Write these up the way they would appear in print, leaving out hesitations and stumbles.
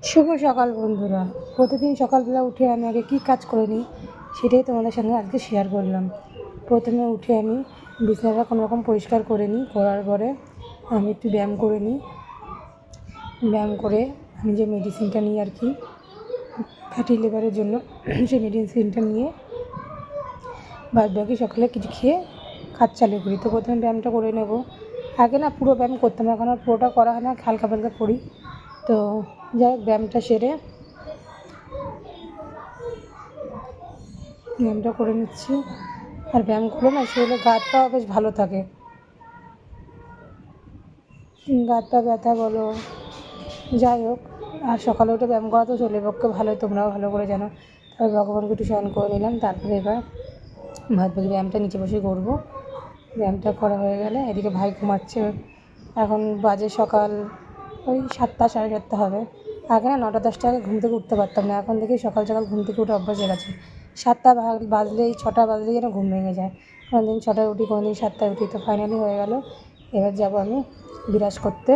শুভ সকাল বন্ধুরা। প্রতিদিন সকালবেলা উঠে আমি আগে কী কাজ করে নিই সেটাই তোমাদের সঙ্গে আজকে শেয়ার করলাম। প্রথমে উঠে আমি বিছানাটা কোনোরকম পরিষ্কার করে নিই। করার পরে আমি একটু ব্যায়াম করে নিই। ব্যায়াম করে আমি যে মেডিসিনটা নিই আর কি ফ্যাটি লিভারের জন্য, সেই মেডিসিনটা নিয়ে বাদ বাকি সকালে কিছু খেয়ে কাজ চালু করি। তো প্রথমে ব্যায়ামটা করে নেব। আগে না পুরো ব্যায়াম করতাম, এখন আর পুরোটা করা হয় না, হালকা পালকা করি। তো যাই হোক, ব্যায়ামটা সেরে ব্যায়ামটা করে নিচ্ছি। আর ব্যায়াম করলে না শরীরে গা হাত পা বেশ ভালো থাকে। গা হাত পা ব্যথা বলো, যাই হোক। আর সকালে উঠে ব্যায়াম করা তো শরীরের পক্ষে ভালোই, তোমরাও ভালো করে জানো। তারপর ভগবানকে একটু স্মরণ করে নিলাম। তারপরে এবার বাদ বাকি ব্যায়ামটা নিচে বসে করবো। ব্যায়ামটা করা হয়ে গেলে এদিকে ভাই ঘুমাচ্ছে। এখন বাজে সকাল ওই 7টা 7:30 হবে। আগে না 9টা 10টা আগে ঘুম থেকে উঠতে পারতাম না, এখন দেখি সকাল সকাল ঘুম থেকে উঠে অভ্যাস হয়ে গেছে। 7টা বাজলেই 6টা বাজলেই যেন ঘুম ভেঙে যায়। কোনো দিন 6টায় উঠি, কোনো দিন 7টায় উঠি। তো ফাইনালি হয়ে গেল। এবার যাব আমি বিরাজ করতে।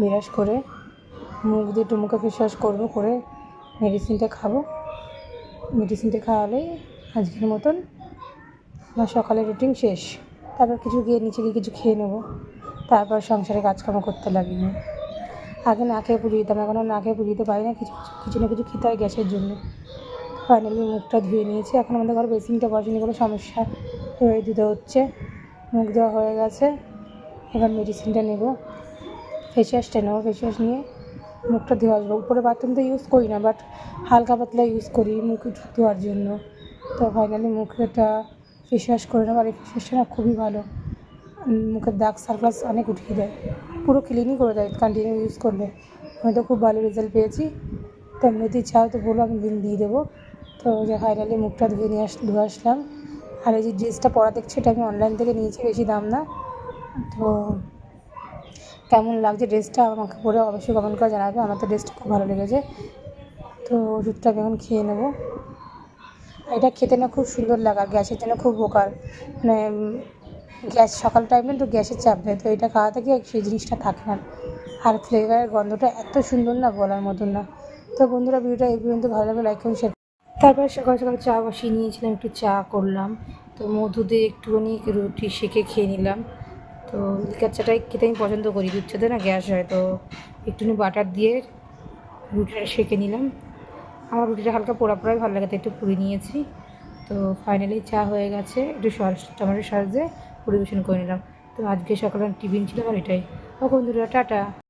বিরাজ করে মুখ দিয়ে একটু মুখে ফেস ওয়াশ করবো, করে মেডিসিনটা খাবো। মেডিসিনটা খাওয়ালেই আজকের মতন আমার সকালের রুটিন শেষ। তারপর নিচে গিয়ে কিছু খেয়ে নেবো। তারপর সংসারে কাজকর্ম করতে লাগবে। আগে না খেয়ে পুজো দিতাম, এখন আর না খেয়ে পুজো দিতে পারি না। কিছু না কিছু খেতে হয় গ্যাসের জন্য। ফাইনালি মুখটা ধুয়ে নিয়েছি। এখন আমাদের ঘরে বেসিনটা বসেনি, কোনো সমস্যা হয়ে দিতে হচ্ছে। মুখ দেওয়া হয়ে গেছে। এবার মেডিসিনটা নেব, ফেস ওয়াশটা নেবো। ফেস ওয়াশ নিয়ে মুখটা ধুয়ে আসবো। উপরে বাথরুম তো ইউজ করি না, বাট হালকা পাতলা ইউজ করি মুখ ধোয়ার জন্য। তো ফাইনালি মুখটা ফেস ওয়াশ করে নেবো। আর এই ফেস ওয়াশটা না খুবই ভালো, মুখের দাগ সার্কেল অনেক উঠিয়ে দেয়, পুরো ক্লিনই করে দেয় কন্টিনিউ ইউজ করলে। আমি তো খুব ভালো রেজাল্ট পেয়েছি। তো যদি চাও তো বলো, আমি লিঙ্ক দিয়ে দেবো। তো যে ফাইনালি মুখটা ধুয়ে আসলাম। আর এই যে ড্রেসটা পরা দেখছি, এটা আমি অনলাইন থেকে নিয়েছি, বেশি দাম না। তো কেমন লাগছে ড্রেসটা আমাকে পরে অবশ্যই কমেন্ট করে জানাবে। আমার তো ড্রেসটা খুব ভালো লেগেছে। তো ওষুধটা আমি এখন খেয়ে নেবো। এটা খেতে না খুব সুন্দর লাগা, গ্যাসের জন্য খুব উপকার। মানে গ্যাস সকাল টাইমে তো গ্যাসের চাপ দেয়, তো এটা খাওয়া থেকে সেই জিনিসটা থাকে না। আর ফ্লেভারের গন্ধটা এত সুন্দর না, বলার মতন না। তো বন্ধুরা, ভিডিওটা এই পর্যন্ত ভালো লাগলে লাইক করুন, শেয়ার। তারপর সকাল সকাল চা বসিয়ে নিয়েছিলাম, একটু চা করলাম। তো মধু দিয়ে একটুখানি রুটি সেঁকে খেয়ে নিলাম। তো লিকার চাটাই খেতে আমি পছন্দ করি, দুধ চাতে না গ্যাস হয়। তো একটুখানি বাটার দিয়ে রুটিটা সেঁকে নিলাম। আমার রুটিটা হালকা পোড়া পোড়াই ভালো লাগে, তো একটু পুড়ে নিয়েছি। তো ফাইনালি চা হয়ে গেছে, একটু টমেটো সস দিয়ে পরিবেশন করে নিলাম। তো আজকে সকালে টিফিন ছিল আমার এটাই। ও বন্ধুরা, টাটা।